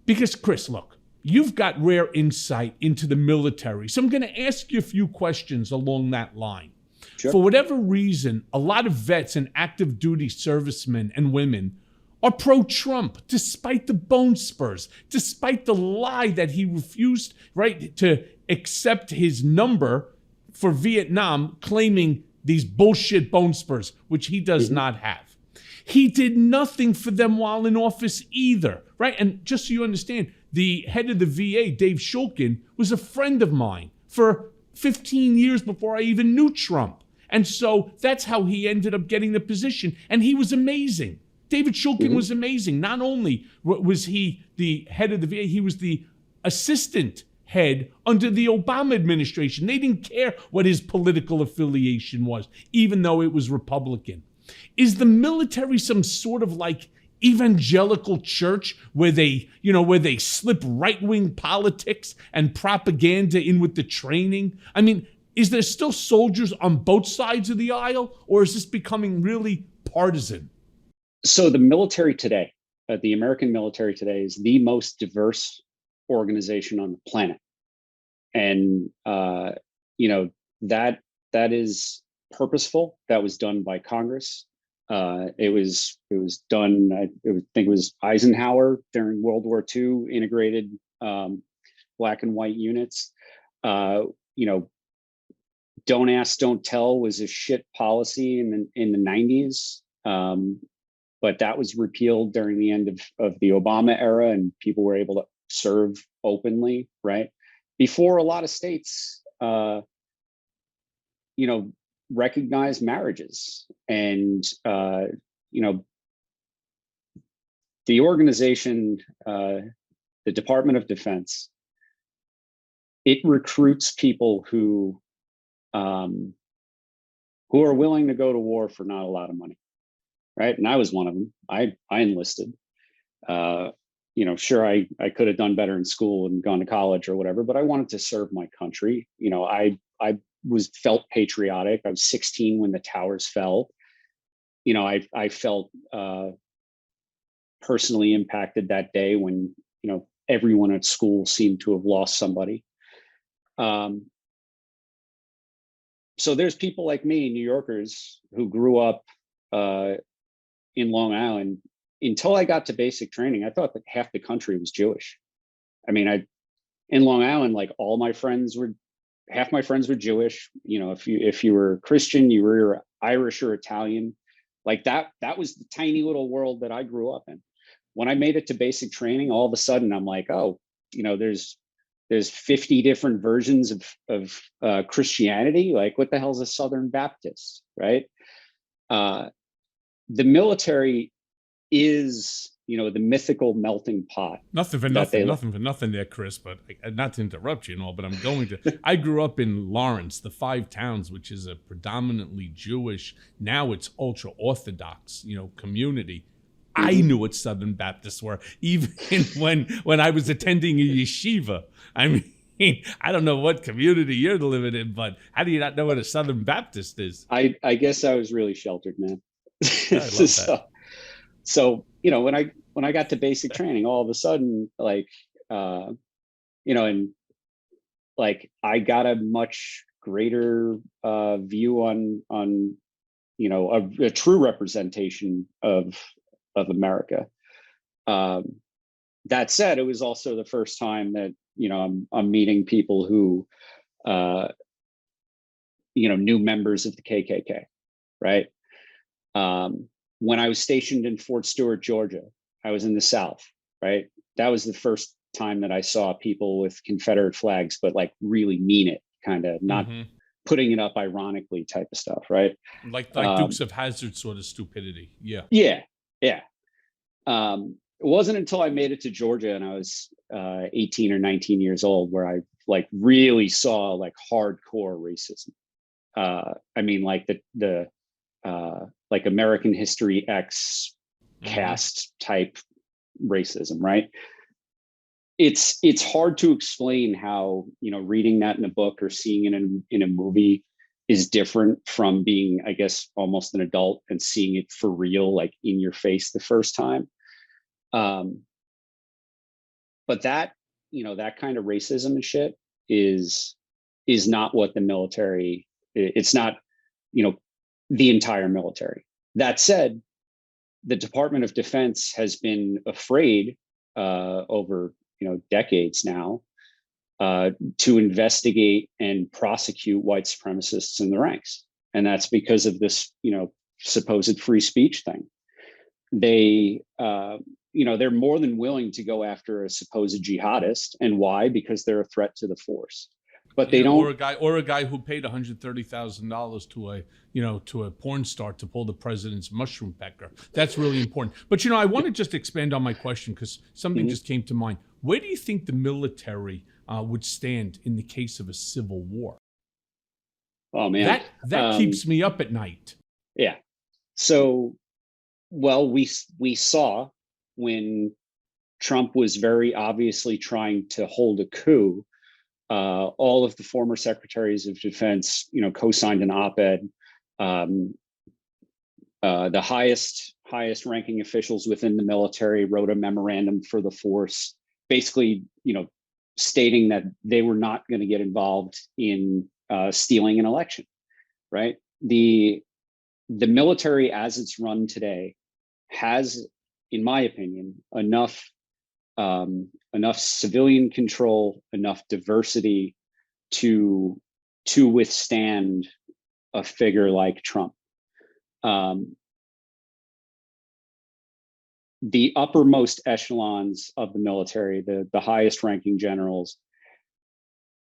Because, Kris, look, you've got rare insight into the military, so I'm going to ask you a few questions along that line. Sure. For whatever reason, a lot of vets and active duty servicemen and women are pro-Trump, despite the bone spurs, despite the lie that he refused, right, to accept his number for Vietnam, claiming these bullshit bone spurs, which he does not have. He did nothing for them while in office either, right? And just so you understand, the head of the VA, Dave Shulkin, was a friend of mine for 15 years before I even knew Trump. And so that's how he ended up getting the position. And he was amazing. David Shulkin was amazing. Not only was he the head of the VA, he was the assistant head under the Obama administration. They didn't care what his political affiliation was, even though it was Republican. Is the military some sort of like evangelical church where they slip right-wing politics and propaganda in with the training? I mean, is there still soldiers on both sides of the aisle, or is this becoming really partisan? So the military today, the American military today, is the most diverse organization on the planet. And, that is purposeful. That was done by Congress. It was done, I think it was Eisenhower during World War II, integrated black and white units. Don't ask, don't tell was a shit policy in the 90s. But that was repealed during the end of the Obama era, and people were able to serve openly, right? Before, a lot of states, recognized marriages, and the organization, the Department of Defense, it recruits people who are willing to go to war for not a lot of money, right? And I was one of them. I enlisted. Sure, I could have done better in school and gone to college or whatever, but I wanted to serve my country. I felt patriotic. I was 16 when the towers fell. I felt personally impacted that day when, everyone at school seemed to have lost somebody. So there's people like me, New Yorkers, who grew up in Long Island. Until I got to basic training, I thought that half the country was Jewish. I mean, in Long Island, like half my friends were Jewish. If you were Christian, you were Irish or Italian. Like that was the tiny little world that I grew up in. When I made it to basic training, all of a sudden I'm like, oh, there's 50 different versions of Christianity. Like, what the hell is a Southern Baptist, right? The military is, the mythical melting pot. Nothing for nothing there, Kris, but not to interrupt you and all, but I'm going to. I grew up in Lawrence, the Five Towns, which is a predominantly Jewish, now it's ultra-Orthodox, community. I knew what Southern Baptists were, even when I was attending a yeshiva. I mean, I don't know what community you're living in, but how do you not know what a Southern Baptist is? I guess I was really sheltered, man. I love that. So when I got to basic training, all of a sudden, like and like I got a much greater view on a true representation of America. That said, it was also the first time that I'm meeting people who knew members of the KKK, right? When I was stationed in Fort Stewart, Georgia, I was in the South, right? That was the first time that I saw people with Confederate flags, but like really mean it, kind of not putting it up ironically type of stuff, right? Like Dukes of Hazzard sort of stupidity. Yeah. Yeah. It wasn't until I made it to Georgia and I was 18 or 19 years old where I like really saw like hardcore racism. I mean, like the like American History X cast type racism, right? It's hard to explain how reading that in a book or seeing it in a movie is different from being, I guess, almost an adult and seeing it for real, like in your face the first time. But that that kind of racism and shit is not what the military. It's not the entire military. That said, the Department of Defense has been afraid over decades now to investigate and prosecute white supremacists in the ranks, and that's because of this supposed free speech thing. They they're more than willing to go after a supposed jihadist, and why? Because they're a threat to the force. But they don't. Or a guy who paid $130,000 to a porn star to pull the president's mushroom pecker. That's really important. But I want to just expand on my question because something just came to mind. Where do you think the military would stand in the case of a civil war? Oh man, that keeps me up at night. Yeah. So, well, we saw when Trump was very obviously trying to hold a coup. All of the former secretaries of defense, co-signed an op-ed. The highest ranking officials within the military wrote a memorandum for the force, basically, stating that they were not going to get involved in stealing an election. Right. The military, as it's run today, has, in my opinion, enough civilian control, enough diversity to withstand a figure like Trump. The uppermost echelons of the military, the highest ranking generals,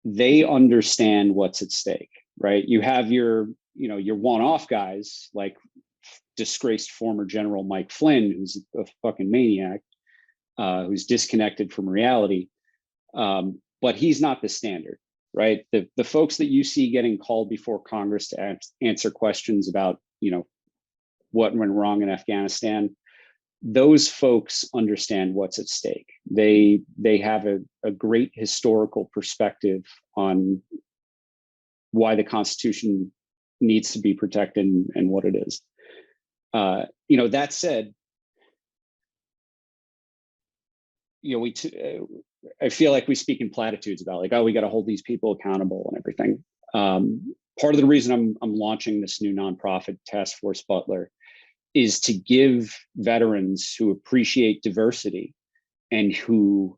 they understand what's at stake, right? You have your one-off guys like disgraced former General Mike Flynn, who's a fucking maniac, who's disconnected from reality. But he's not the standard, right? The folks that you see getting called before Congress to answer questions about, what went wrong in Afghanistan, those folks understand what's at stake. They have a great historical perspective on why the Constitution needs to be protected and what it is. That said, I feel like we speak in platitudes about like, oh, we got to hold these people accountable and everything. Part of the reason I'm launching this new nonprofit, Task Force Butler, is to give veterans who appreciate diversity and who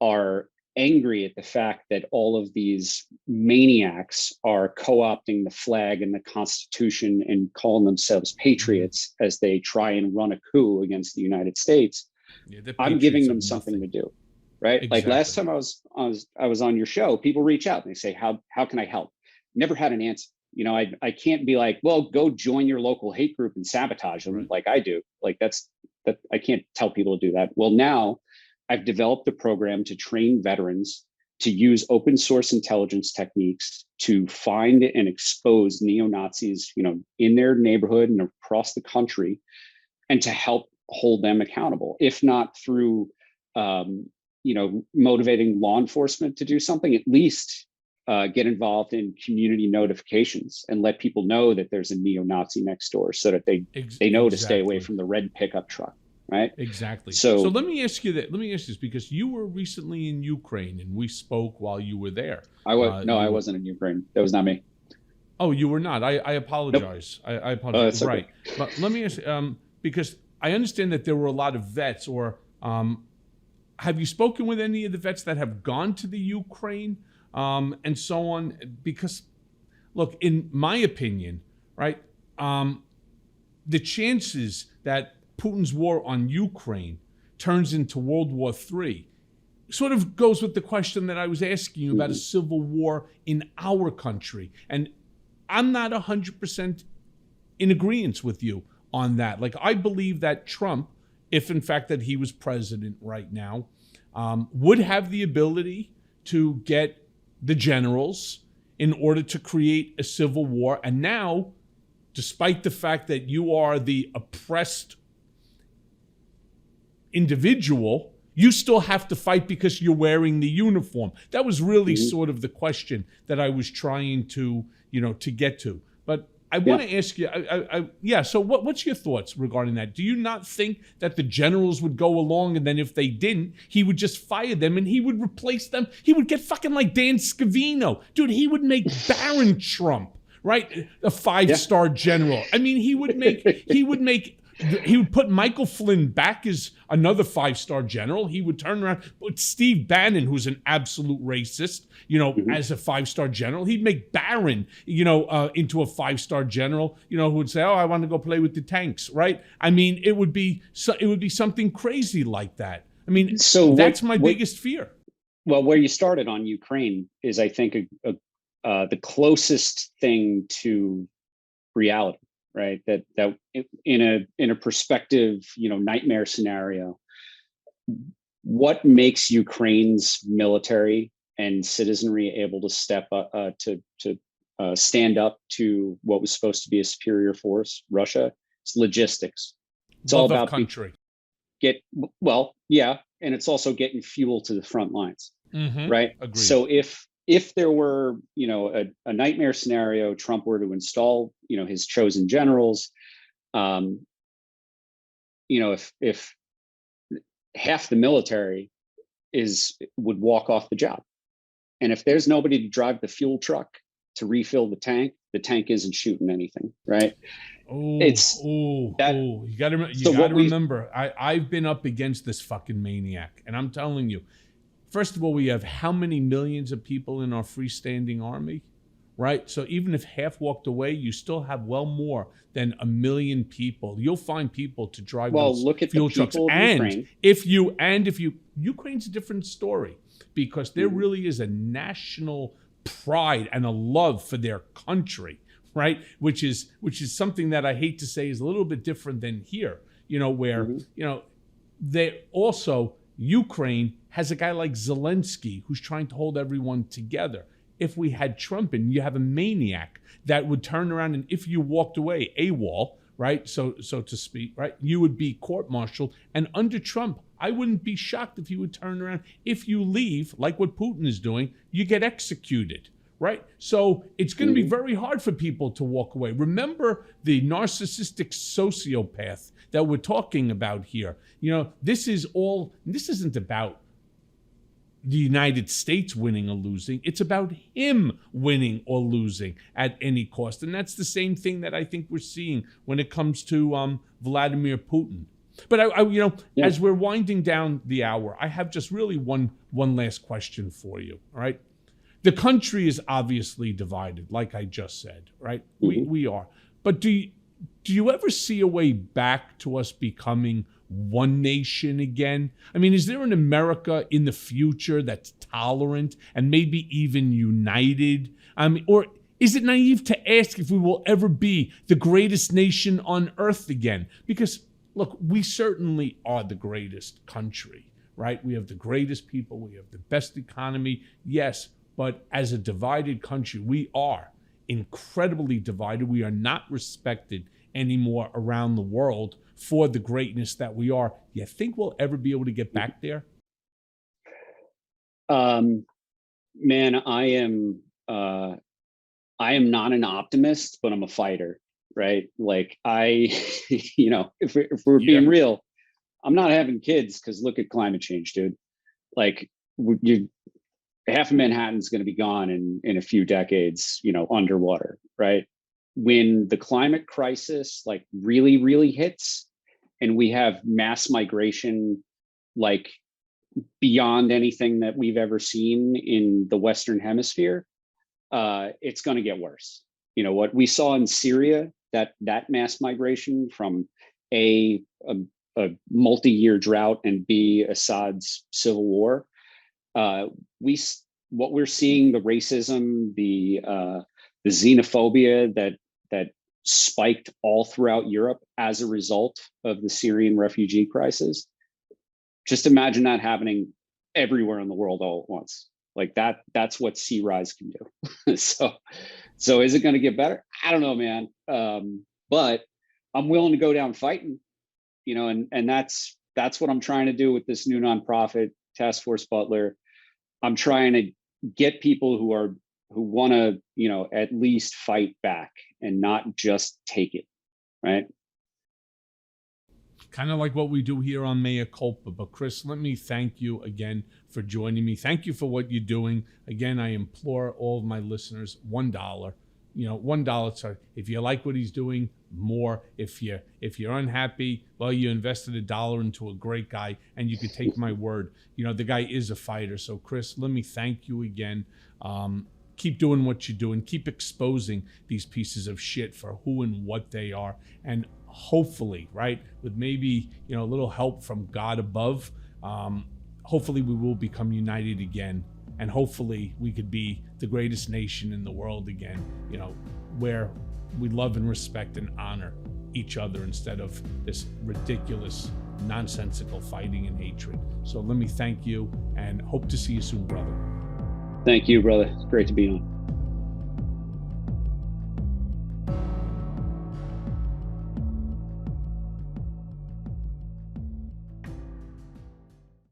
are angry at the fact that all of these maniacs are co-opting the flag and the Constitution and calling themselves patriots as they try and run a coup against the United States. Yeah, I'm giving them something to do, right? Exactly. Like last time I was on your show, people reach out and they say, how can I help? Never had an answer. I can't be like, well, go join your local hate group and sabotage them like I do. Like that I can't tell people to do that. Well, now I've developed a program to train veterans to use open source intelligence techniques to find and expose neo-Nazis, in their neighborhood and across the country, and to help hold them accountable, if not through motivating law enforcement to do something, at least get involved in community notifications and let people know that there's a neo-Nazi next door, so that they know to stay away from the red pickup truck, right? Exactly. So let me ask you that. Let me ask this, because you were recently in Ukraine and we spoke while you were there. I wasn't in Ukraine. That was not me. Oh, you were not. I apologize. Nope. I apologize. Right. Okay. But let me ask, because I understand that there were a lot of vets, or have you spoken with any of the vets that have gone to the Ukraine and so on? Because, look, in my opinion, right, the chances that Putin's war on Ukraine turns into World War III sort of goes with the question that I was asking you about a civil war in our country. And I'm not 100% in agreement with you on that. Like, I believe that Trump, if in fact that he was president right now, would have the ability to get the generals in order to create a civil war. And now, despite the fact that you are the oppressed individual, you still have to fight because you're wearing the uniform. That was really sort of the question that I was trying to, to get to. But I want to ask you, so what's your thoughts regarding that? Do you not think that the generals would go along, and then if they didn't, he would just fire them and he would replace them? He would get fucking like Dan Scavino. Dude, he would make Baron Trump, right? A 5-star general. I mean, he would put Michael Flynn back as another 5-star general. He would turn around, put Steve Bannon, who's an absolute racist, as a 5-star general. He'd make Barron, into a 5-star general, who would say, "Oh, I want to go play with the tanks," right? I mean, it would be something crazy like that. I mean, so that's my biggest fear. Well, where you started on Ukraine is, I think, the closest thing to reality. Right, that in a perspective, nightmare scenario, what makes Ukraine's military and citizenry able to step up to stand up to what was supposed to be a superior force, Russia? It's logistics. It's all about country. And it's also getting fuel to the front lines, right? Agreed. So if there were, a nightmare scenario, Trump were to install, his chosen generals, if half the military would walk off the job, and if there's nobody to drive the fuel truck to refill the tank isn't shooting anything, right? You got to remember, I've been up against this fucking maniac, and I'm telling you. First of all, we have how many millions of people in our freestanding army, right? So even if half walked away, you still have well more than 1 million people. You'll find people to drive those fuel trucks. And if you, Ukraine's a different story, because there really is a national pride and a love for their country, right? Which is something that I hate to say is a little bit different than here, where, they also, Ukraine has a guy like Zelensky who's trying to hold everyone together. If we had Trump and you have a maniac that would turn around, and if you walked away, AWOL, right, so to speak, right, you would be court-martialed. And under Trump, I wouldn't be shocked if he would turn around. If you leave, like what Putin is doing, you get executed, right? So it's going to be very hard for people to walk away. Remember the narcissistic sociopath that we're talking about here. This isn't about the United States winning or losing. It's about him winning or losing at any cost. And that's the same thing that I think we're seeing when it comes to Vladimir Putin. But as we're winding down the hour, I have just really one last question for you. All right. The country is obviously divided, like I just said, right? We are. But do you ever see a way back to us becoming one nation again? I mean, is there an America in the future that's tolerant and maybe even united? Or is it naive to ask if we will ever be the greatest nation on earth again? Because, look, we certainly are the greatest country, right? We have the greatest people. We have the best economy. Yes, but as a divided country, we are incredibly divided. We are not respected anymore around the world for the greatness that we are. You think we'll ever be able to get back there? Man, I am not an optimist, but I'm a fighter, right? Like if we're being real, I'm not having kids because look at climate change, dude. Like half of Manhattan's going to be gone in a few decades, underwater, right? When the climate crisis like really, really hits, and we have mass migration like beyond anything that we've ever seen in the Western Hemisphere, it's going to get worse. What we saw in Syria, that mass migration from a multi-year drought and B, Assad's civil war, what we're seeing, the racism, the xenophobia that spiked all throughout Europe as a result of the Syrian refugee crisis. Just imagine that happening everywhere in the world all at once. Like that's what sea rise can do. So is it going to get better? I don't know, man. But I'm willing to go down fighting, and that's what I'm trying to do with this new nonprofit, Task Force Butler. I'm trying to get people who want to, at least fight back and not just take it, right? Kind of like what we do here on Mea Culpa. But Kris, let me thank you again for joining me. Thank you for what you're doing. Again, I implore all of my listeners, $1. $1. So if you like what he's doing, more. If you're unhappy, well, you invested $1 into a great guy, and you could take my word. The guy is a fighter. So Kris, let me thank you again. Keep doing what you're doing. Keep exposing these pieces of shit for who and what they are. And hopefully, right, with maybe, a little help from God above, hopefully we will become united again. And hopefully we could be the greatest nation in the world again, where we love and respect and honor each other instead of this ridiculous, nonsensical fighting and hatred. So let me thank you and hope to see you soon, brother. Thank you, brother. It's great to be on.